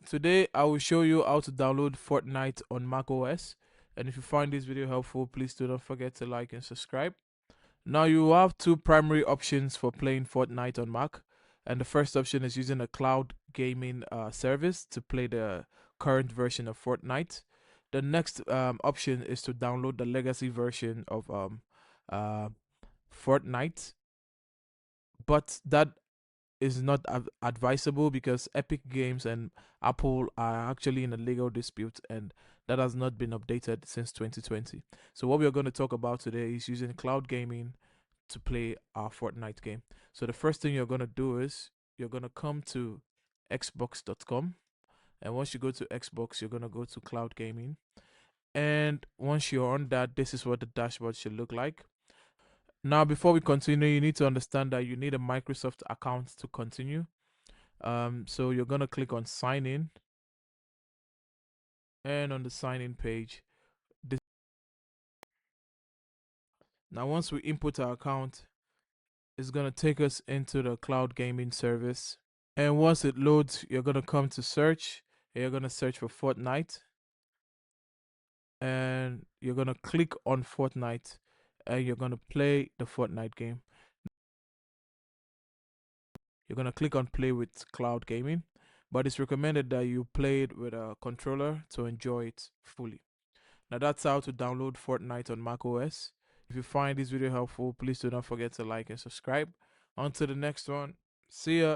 Today I will show you how to download Fortnite on macOS. And if you find this video helpful, please do not forget to like and subscribe. Now you have two primary options for playing Fortnite on Mac. And the first option is using a cloud gaming service to play the current version of Fortnite. The next option is to download the legacy version of uh, Fortnite, but that is not advisable because Epic Games and Apple are actually in a legal dispute, and that has not been updated since 2020. So what we are going to talk about today is using cloud gaming to play our Fortnite game. So the first thing you're going to do is you're going to come to xbox.com, and once you go to Xbox, you're going to go to cloud gaming. And once you're on that, this is what the dashboard should look like. Now, before we continue, you need to understand that you need a Microsoft account to continue. So you're gonna click on sign in, and on the sign in page, this now once we input our account, it's gonna take us into the cloud gaming service. And once it loads, you're gonna come to search. And you're gonna search for Fortnite, and you're gonna click on Fortnite, and you're gonna play the Fortnite game. You're gonna click on play with cloud gaming, but it's recommended that you play it with a controller to enjoy it fully. Now that's how to download Fortnite on macOS. If you find this video helpful, please do not forget to like and subscribe. On to the next one. See ya.